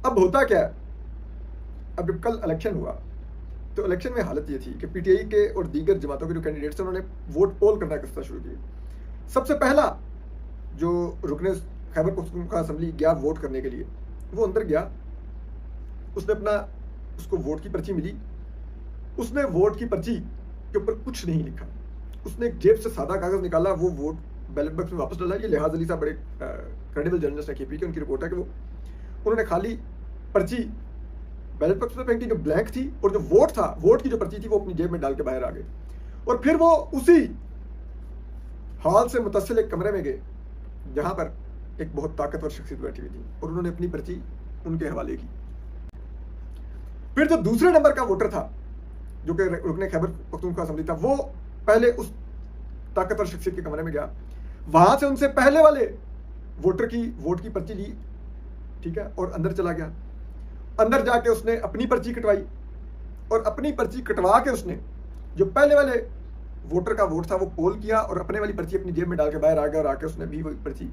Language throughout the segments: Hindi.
अब होता क्या है, अब जब कल इलेक्शन हुआ तो इलेक्शन में हालत ये थी कि पीटीआई के और दीगर जमातों के जो कैंडिडेट्स हैं उन्होंने वोट पोल करना किस तरह शुरू किए। सबसे पहला जो रुकने खैबर पख्तूनख्वा असेंबली गया वोट करने के लिए, वो अंदर गया, उसने अपना उसको वोट की पर्ची मिली, उसने वोट की पर्ची के ऊपर कुछ नहीं लिखा, उसने एक जेब से सादा कागज निकाला, वो वोट बैलेट बॉक्स में वापस डाला। ये लिहाज अली साहब बड़े क्रेडिबल जर्नलिस्ट है केपी के, उनकी रिपोर्ट है कि वो उन्होंने खाली पर्ची बैलेट बॉक्स में फेंकी जो ब्लैंक थी, और जो वोट था, वोट की जो पर्ची थी वो अपनी जेब में डाल के बाहर आ गए। और फिर वो उसी हॉल से मुतसिल एक कमरे में गए जहां पर एक बहुत ताकतवर शख्सियत बैठी हुई थी, और उन्होंने अपनी पर्ची उनके हवाले की। फिर जो दूसरे नंबर का वोटर था जो कि रुकने खैबर पख्तूनख्वा असेंबली था, वो पहले उस ताकतवर शख्सियत के कमरे में गया, वहां से उनसे पहले वाले वोटर की वोट की पर्ची ली, ठीक है, और अंदर चला गया। अंदर जाके उसने अपनी पर्ची कटवाई, और अपनी पर्ची कटवा के उसने जो पहले वाले वोटर का वोट था वो पोल किया, और अपने वाली पर्ची अपनी जेब में डाल के बाहर आ गया, और आके उसने भी वही पर्ची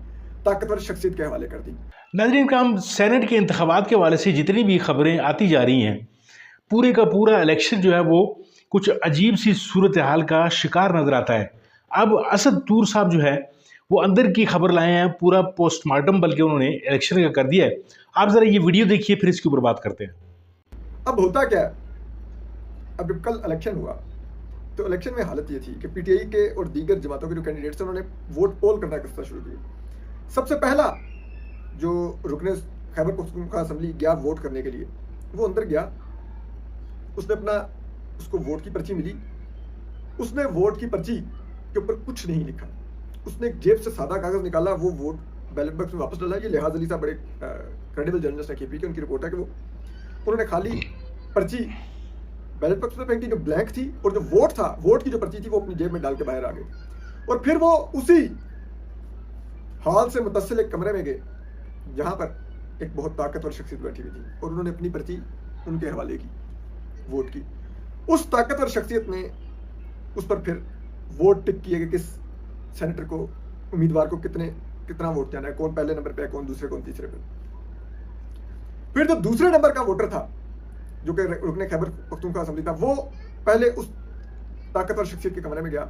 ताकतवर शख्सियत के हवाले कर दी। नाज़रीन कराम, सेनेट के इंतखाबात के हवाले से जितनी भी खबरें आती जा रही हैं, पूरे का पूरा इलेक्शन जो है वो कुछ अजीब सी सूरत हाल का शिकार नज़र आता है। अब असद तूर साहब जो है वो अंदर की खबर लाए हैं, पूरा पोस्टमार्टम बल्कि उन्होंने इलेक्शन का कर दिया है। आप ज़रा ये वीडियो देखिए, फिर इसके ऊपर बात करते हैं। अब होता क्या है, अब जब कल इलेक्शन हुआ तो इलेक्शन में हालत ये थी कि पीटीआई के और दीगर जमातों के जो कैंडिडेट्स हैं उन्होंने वोट पोल करना किस तरह शुरू किए। सबसे पहला जो रुकने खैबर पख्तूनख्वा असेंबली गया वोट करने के लिए, वो अंदर गया, उसने अपना उसको वोट की पर्ची मिली, उसने वोट की पर्ची के ऊपर कुछ नहीं लिखा, उसने एक जेब से सादा कागज निकाला, वो वोट बैलेट बॉक्स में वापस डाला। ये लिहाज अली साहब बड़े क्रेडिबल जर्नलिस्ट है केपी के, उनकी रिपोर्ट है कि वो उन्होंने खाली पर्ची बैलेट बॉक्स में फेंकी जो ब्लैंक थी, और जो वोट था, वोट की जो पर्ची थी वो अपनी जेब में डाल के बाहर आ गए। और फिर वो उसी हॉल से मुतसिल एक कमरे में गए जहां पर एक बहुत ताकतवर शख्सियत बैठी हुई थी, और उन्होंने अपनी पर्ची उनके हवाले की वोट की। उस ताकतवर शख्सियत ने उस पर फिर वोट टिक किए कि किस सेनेटर को, उम्मीदवार को कितना वोट जाना है, कौन पहले नंबर पे है, कौन दूसरे, कौन तीसरे पे। फिर जो दूसरे नंबर का वोटर था जो कि रुकने खैबर पख्तूनख्वा असेंबली था, वो पहले उस ताकतवर शख्सियत के कमरे में गया,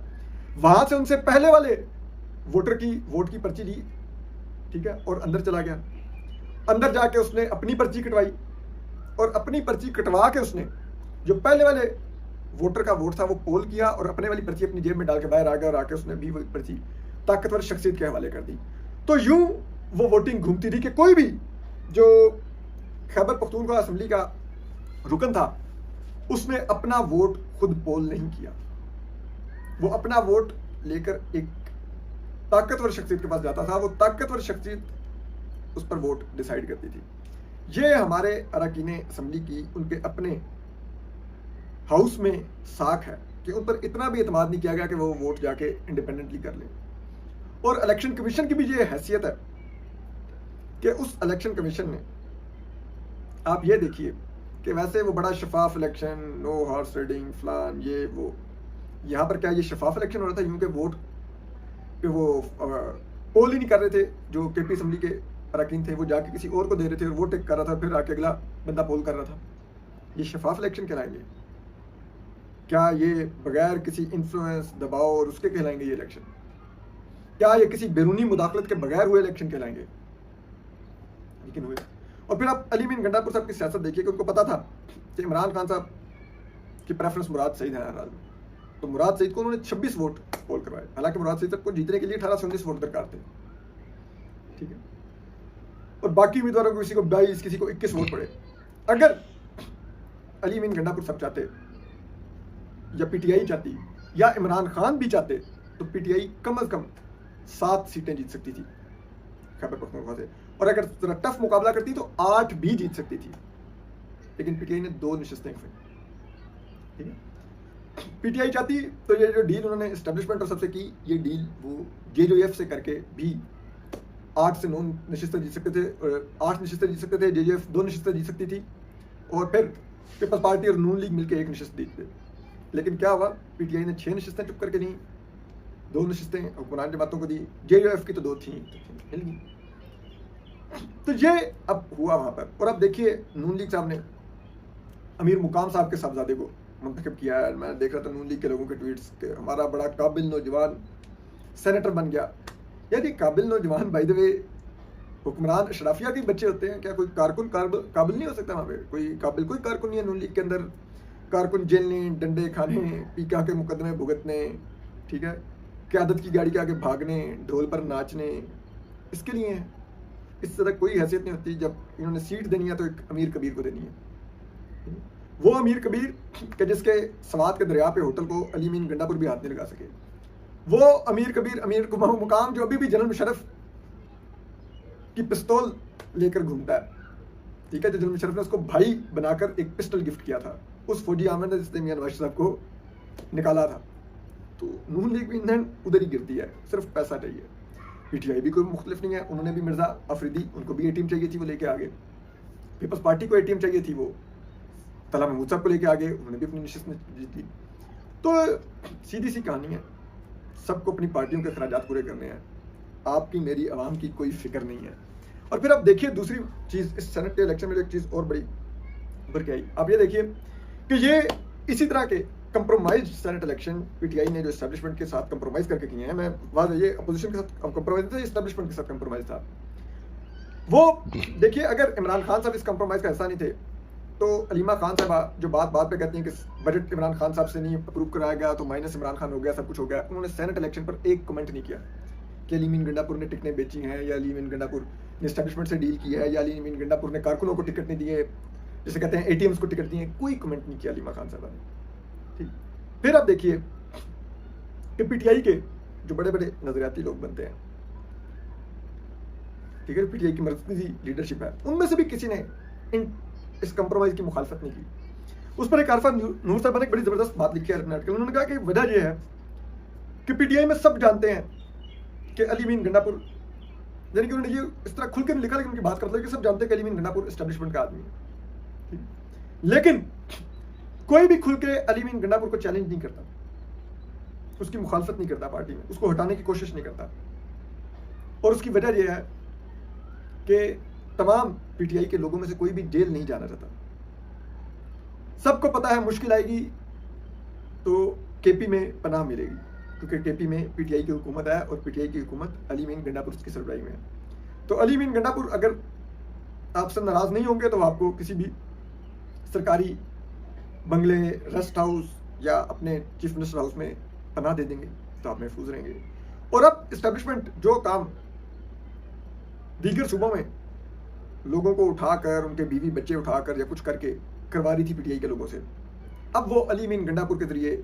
वहां से उनसे पहले वाले वोटर की वोट की पर्ची ली, ठीक है, और अंदर चला गया। अंदर जाके उसने अपनी पर्ची कटवाई, और अपनी पर्ची कटवा के उसने जो पहले वाले वोटर का वोट था वो पोल किया, और अपने वाली पर्ची अपनी जेब में डाल के बाहर आ गया, और आके उसने भी वही पर्ची ताकतवर शख्सियत के हवाले कर दी। तो यूं वो वोटिंग घूमती रही कि कोई भी जो खैबर पख्तूनख्वा असेंबली का रुकन था उसने अपना वोट खुद पोल नहीं किया, वो अपना वोट लेकर एक ताकतवर शख्सियत के पास जाता था, वो ताकतवर शख्सियत उस पर वोट डिसाइड करती थी। ये हमारे अरकान असेंबली की उनके अपने हाउस में साख है कि उन पर इतना भी एतमाद नहीं किया गया कि वो वोट जाके इंडिपेंडेंटली कर ले। और इलेक्शन कमीशन की भी ये हैसियत है कि उस इलेक्शन कमीशन ने, आप ये देखिए कि वैसे वो बड़ा शफाफ इलेक्शन, नो हॉर्स ट्रेडिंग, फलान ये वो, यहाँ पर क्या ये शफाफ इलेक्शन हो रहा था, यूं के वोट पे वो पोल ही नहीं कर रहे थे। जो केपी असेंबली के अरकान थे वो जाके किसी और को दे रहे थे, और वो टिक कर रहा था, फिर आके अगला बंदा पोल कर रहा था। ये शफाफ इलेक्शन कहलाएंगे क्या? ये बगैर किसी इन्फ्लुएंस, दबाव और उसके कहलाएंगे ये इलेक्शन? क्या ये किसी बैरूनी मुदाखलत के बगैर हुए इलेक्शन कहलाएंगे? लेकिन हुए। और फिर आप अली मीन गंडापुर साहब की सियासत देखिए कि उनको पता था कि इमरान खान साहब की प्रेफरेंस मुराद सईद है हर, तो मुराद सईद को उन्होंने 26 वोट पोल करवाए, हालांकि मुराद सईद को जीतने के लिए 1819 वोट दरकार थे, ठीक है, और बाकी उम्मीदवारों को किसी को 22, किसी को 21 वोट पड़े। अगर अली मीन गंडापुर साहब चाहते, या पीटीआई चाहती, या इमरान खान भी चाहते, तो पीटीआई कम अज कम 7 सीटें जीत सकती थी खैबर पख्तूनख्वा से, और अगर जरा टफ मुकाबला करती तो 8 भी जीत सकती थी। लेकिन पीटीआई ने 2 नशिस्तें खोई, ठीक है। पीटीआई चाहती तो ये जो डील उन्होंने एस्टेब्लिशमेंट और सबसे की, ये डील वो जेजेएफ से करके भी 8 से 9 नशिस्तें जीत सकते थे, 8 नशिस्तें जीत सकते थे, जेजेएफ 2 नशिस्तें जीत सकती थी, और फिर पीपल्स पार्टी और नून लीग मिलकर 1 नशिस्त जीतते। लेकिन क्या हुआ, पीटीआई ने 6 नशिस्तें चुप करके दी, 2 नशिस्तें हुक्मरान जमातों को दी, जेजेएफ की तो 2 थी, मिल गई। तो ये अब हुआ वहाँ पर। और अब देखिए नून लीग साहब ने अमीर मुकाम साहब के साहबजादे को मुंतखब किया है। मैं देख रहा था नून लीग के लोगों के ट्वीट्स के, हमारा बड़ा काबिल नौजवान सेनेटर बन गया। यार ये काबिल नौजवान बाय द वे हुक्मरान अशराफिया के बच्चे होते हैं क्या? कोई कारकुन काबिल नहीं हो सकता वहाँ पे? कोई काबिल कोई कारकुन नहीं है नून लीग के अंदर। कारकुन जेलने, डंडे खाने, पीका के मुकदमे भुगतने, ठीक है, क़यादत की गाड़ी के आगे भागने, ढोल पर नाचने, इसके लिए हैं। इस तरह कोई हैसियत नहीं होती। जब इन्होंने सीट देनी है तो एक अमीर कबीर को देनी है। वो अमीर कबीर के जिसके सवात के दरिया पे होटल को अली मीन गंडापुर भी हाथ नहीं लगा सके। वो अमीर कबीर, अमीर मुकाम जो अभी भी जनरल मुशर्रफ की पिस्तौल लेकर घूमता है, ठीक है, जो जनरल मुशर्रफ ने उसको भाई बनाकर एक पिस्टल गिफ्ट किया था, उस फौजी आमिर ने जिसने मियां नवाज साहब को निकाला था। तो नून लीग भी ईंधन उधर ही गिरती है, सिर्फ पैसा चाहिए। पीटीआई भी कोई मुख्तलिफ नहीं है, उन्होंने भी मिर्जा अफरीदी, उनको भी एटीएम चाहिए थी, वो लेके आ गए। पीपल्स पार्टी को एटीएम चाहिए थी, वो तला महमूद साहब को लेके आ गए, उन्होंने भी अपनी नशिस्त जीत ली। तो सीधी सी कहानी है, सबको अपनी पार्टियों के अखराजात पूरे करने हैं, आपकी मेरी आवाम की कोई फिक्र नहीं है। और फिर आप देखिए दूसरी चीज़, इस सेनेट के इलेक्शन में एक चीज़ और बड़ी उभर के आई। आप ये देखिए कि ये इसी तरह के कंप्रोमाइज सेनेट इलेक्शन पीटीआई ने जो एस्टेब्लिशमेंट के साथ कंप्रोमाइज करके किए हैं। मैं बात ये अपोजिशन के साथ कंप्रोमाइज था, एस्टेब्लिशमेंट के साथ कंप्रोमाइज था। वो देखिए, अगर इमरान खान साहब इस कंप्रोमाइज का हिस्सा नहीं थे तो अलीमा खान साहबा जो बात पे कहती हैं कि बजट इमरान खान साहब से नहीं अप्रूव कराया गया तो माइनस इमरान खान हो गया, सब कुछ हो गया, उन्होंने सेनेट इलेक्शन पर एक कमेंट नहीं किया कि अली मीन गंडापुर ने टिकटें बेची हैं, या अली मीन गंडापुर ने एस्टेब्लिशमेंट से डील की है, या अली मीन गंडापुर ने कारकुनों को टिकट नहीं दिए, जैसे कहते हैं एटीएम्स को टिकट दिए। कोई कमेंट नहीं किया अलीमा खान साहबा ने। ठीक, फिर आप देखिए कि पीटीआई के जो बड़े बड़े नजरियाती लोग बनते हैं, ठीक है, पीटीआई की मरकजी लीडरशिप है, उनमें से भी किसी ने इस कंप्रोमाइज की मुखालफत नहीं की। उस पर एक आरफा नूर साहब ने एक बड़ी जबरदस्त बात लिखी है अपने आर्टिकल। उन्होंने कहा कि वजह यह है कि पीटीआई में सब जानते हैं कि अली मीन गंडापुर, यानी कि उन्होंने ये इस तरह खुल के नहीं लिखा, लेकिन उनकी बात का मतलब है कि सब जानते हैं कि अली मीन गंडापुर एस्टेब्लिशमेंट का आदमी है, लेकिन कोई भी खुल के अली मीन गंडापुर को चैलेंज नहीं करता, उसकी मुखालफत नहीं करता, पार्टी में उसको हटाने की कोशिश नहीं करता। और उसकी वजह यह है कि तमाम पीटीआई के लोगों में से कोई भी जेल नहीं जाना चाहता। सबको पता है मुश्किल आएगी तो केपी में पनाह मिलेगी, क्योंकि केपी में पीटीआई की हुकूमत है और पीटीआई की हुकूमत अली मीन गंडापुर की सरबराही में है। तो अली मीन गंडापुर अगर आपसे नाराज नहीं होंगे तो आपको किसी भी सरकारी बंगले, रेस्ट हाउस या अपने चीफ मिनिस्टर हाउस में पनाह दे देंगे, तो आप महफूज रहेंगे। और अब इस्टेब्लिशमेंट जो काम दीगर सूबों में लोगों को उठाकर, उनके बीवी बच्चे उठाकर या कुछ करके करवा रही थी पीटीआई के लोगों से, अब वो अली मीन गंडापुर के जरिए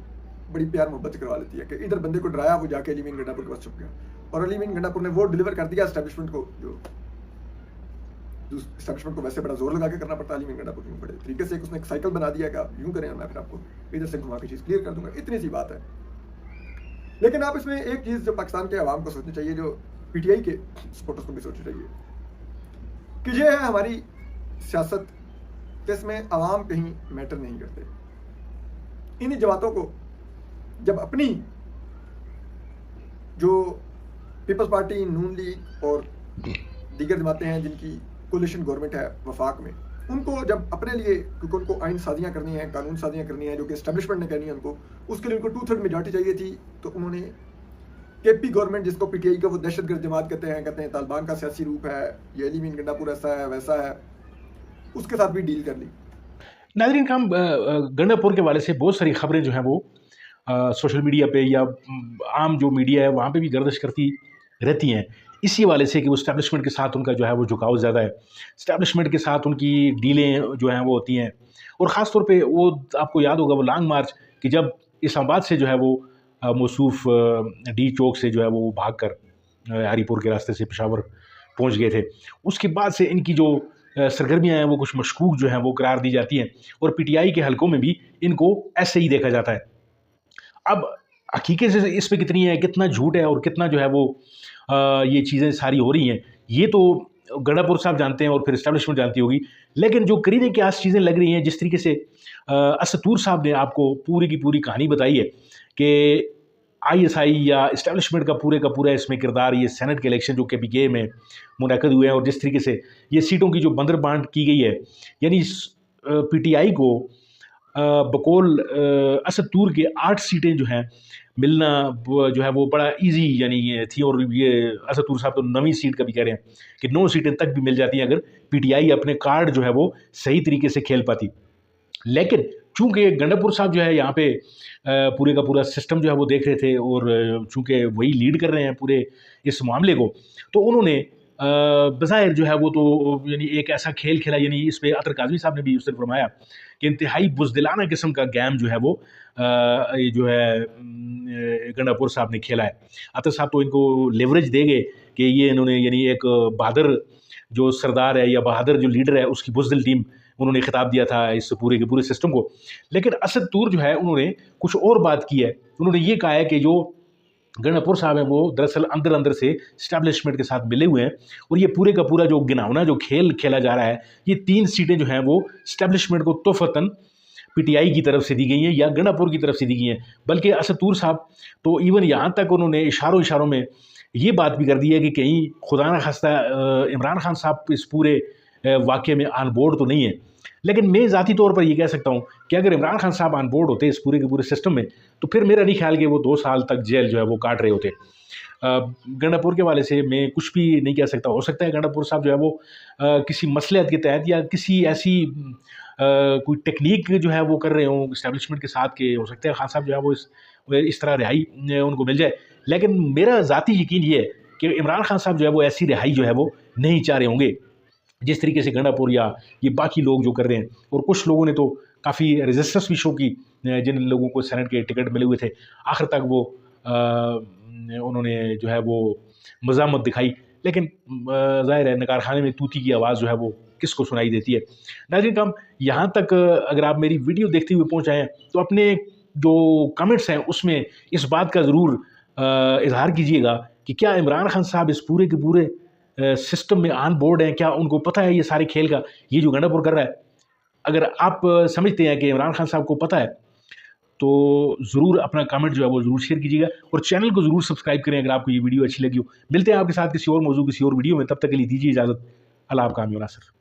बड़ी प्यार मोहब्बत से करवा लेती है कि इधर बंदे को डराया, वो जाके अली मीन गंडापुर के पास छुप गया, और अली मीन गंडापुर ने वो डिलीवर कर दिया एस्टेब्लिशमेंट को, जो एस्टेब्लिशमेंट को वैसे बड़ा जोर लगा के करना पड़ता है, अली मीन गंडापुर यूं बड़े तरीके से उसने एक साइकिल बना दिया कि यूं करें, मैं फिर आपको इधर से घुमा के चीज़ क्लियर कर दूंगा। इतनी सी बात है। लेकिन आप इसमें एक चीज़ जो पाकिस्तान के अवाम को सोचनी चाहिए, जो पीटीआई के सपोर्टर्स को भी सोचनी चाहिए, कि ये है हमारी सियासत, जिसमें अवाम कहीं मैटर नहीं करते। इन्हीं जमातों को जब अपनी जो पीपल्स पार्टी, नून लीग और दीगर जमातें हैं जिनकी कोलिशन गवर्नमेंट है वफाक में, उनको जब अपने लिए, क्योंकि उनको आइन साजियाँ करनी है, कानून साजियाँ करनी है, जो कि एस्टेब्लिशमेंट ने करनी है उनको, उसके लिए उनको 2/3 मेजॉरिटी चाहिए थी, तो उन्होंने केपी गवर्नमेंट, जिसको पीटीआई का वो दहशतगर्द जमात कहते हैं तालिबान का सियासी रूप है, ये अली मीन गंडापुर ऐसा है वैसा है, उसके साथ भी डील कर ली। नाज़रीन, हम गंडापुर के वाले से बहुत सारी खबरें जो हैं वो सोशल मीडिया पे या आम जो मीडिया है वहाँ पे भी गर्दिश करती रहती हैं, इसी वाले से कि वो इस्टेब्लिशमेंट के साथ उनका जो है वो झुकाव ज़्यादा है, इस्टेब्लिशमेंट के साथ उनकी डीलें जो हैं वो होती हैं। और ख़ास तौर पे वो आपको याद होगा वो लॉन्ग मार्च कि जब इस्लामाबाद से जो है वो मौसूफ डी चौक से जो है वो भाग कर हरीपुर के रास्ते से पेशावर पहुँच गए थे। उसके बाद से इनकी जो सरगर्मियाँ हैं वो कुछ मशकूक जो हैं वो करार दी जाती हैं, और पीटीआई के हलकों में भी इनको ऐसे ही देखा जाता है। अब हकीकत से इस पे कितनी है, कितना झूठ है और कितना जो है वो ये चीज़ें सारी हो रही हैं, ये तो गंडापुर साहब जानते हैं और फिर एस्टेब्लिशमेंट जानती होगी। लेकिन जो करीने के आस चीज़ें लग रही हैं, जिस तरीके से असतूर साहब ने आपको पूरी की पूरी कहानी बताई है कि आईएसआई या इस्टेब्लिशमेंट का पूरा इसमें किरदार, ये सेनेट के इलेक्शन जो केपीके में मुनक़द हुए हैं और जिस तरीके से ये सीटों की जो बंदरबांट की गई है, यानी पीटीआई को बकौल असद तूर के 8 सीटें जो हैं मिलना जो है वो बड़ा इजी यानी ये थी। और ये असद तूर साहब तो 9वीं सीट का भी कह रहे हैं कि 9 सीटें तक भी मिल जाती हैं अगर पीटीआई अपने कार्ड जो है वो सही तरीके से खेल पाती। लेकिन चूंकि गंडापुर साहब जो है यहाँ पे पूरे का पूरा सिस्टम जो है वो देख रहे थे और चूंकि वही लीड कर रहे हैं पूरे इस मामले को, तो उन्होंने बज़ाहिर जो है वो तो यानी एक ऐसा खेल खेला, यानी इस पे अतर काज़मी साहब ने भी उस दिन फरमाया कि इंतहाई बुज़दिलाना किस्म का गेम जो है वो ये जो है गंडापुर साहब ने खेला है। अतर साहब तो इनको लेवरेज देंगे कि ये इन्होंने यानी एक बहादुर जो सरदार है या बहादुर जो लीडर है उसकी बुज़दिल टीम उन्होंने खिताब दिया था इस पूरे के पूरे सिस्टम को। लेकिन असद तूर जो है उन्होंने कुछ और बात की है। उन्होंने ये कहा है कि जो गंडापुर साहब हैं वो दरअसल अंदर अंदर से इस्टेब्लिशमेंट के साथ मिले हुए हैं और ये पूरे का पूरा जो गिनावना जो खेल खेला जा रहा है, ये 3 सीटें जो हैं वो इस्टेब्लिशमेंट को तोहफ़तन पीटीआई की तरफ से दी गई हैं या गंडापुर की तरफ से दी गई हैं। बल्कि असद तूर साहब तो इवन यहाँ तक उन्होंने इशारों में ये बात भी कर दी है कि कहीं खुदा न खास्ता इमरान खान साहब इस पूरे वाक़े में ऑन बोर्ड तो नहीं है। लेकिन मैं ज़ाती तौर पर ये कह सकता हूँ कि अगर इमरान खान साहब ऑन बोर्ड होते इस पूरे के पूरे सिस्टम में, तो फिर मेरा नहीं ख्याल कि वो 2 साल तक जेल जो है वो काट रहे होते। गंडापुर के वाले से मैं कुछ भी नहीं कह सकता। हो सकता है गंडापुर साहब जो है वो किसी मसलहत के तहत या किसी ऐसी कोई टेक्निक जो है वो कर रहे हों इस्टेब्लिशमेंट के साथ, के हो सकता है खान साहब जो है वो इस तरह रिहाई उनको मिल जाए। लेकिन मेरा ज़ाती यकीन ये है कि इमरान खान साहब जो है वो ऐसी रिहाई जो है वो नहीं चाह रहे होंगे जिस तरीके से गंडापुर या ये बाकी लोग जो कर रहे हैं। और कुछ लोगों ने तो काफ़ी रेजिस्टेंस भी शो की, जिन लोगों को सेनेट के टिकट मिले हुए थे, आखिर तक वो उन्होंने जो है वो मज़ामत दिखाई। लेकिन ज़ाहिर है नकारखाने में तूती की आवाज़ जो है वो किसको सुनाई देती है। नाज़रीन हम यहाँ तक अगर आप मेरी वीडियो देखते हुए पहुँच आए हैं तो अपने जो कमेंट्स हैं उसमें इस बात का ज़रूर इजहार कीजिएगा कि क्या इमरान खान साहब इस पूरे के पूरे सिस्टम में ऑन बोर्ड हैं? क्या उनको पता है ये सारे खेल का, ये जो गंडापुर कर रहा है? अगर आप समझते हैं कि इमरान खान साहब को पता है, तो ज़रूर अपना कमेंट जो है वो ज़रूर शेयर कीजिएगा और चैनल को ज़रूर सब्सक्राइब करें अगर आपको ये वीडियो अच्छी लगी हो। मिलते हैं आपके साथ किसी और मौजू किसी और वीडियो में, तब तक के लिए दीजिए इजाज़त। अल्लाह आपका हामी और नासिर।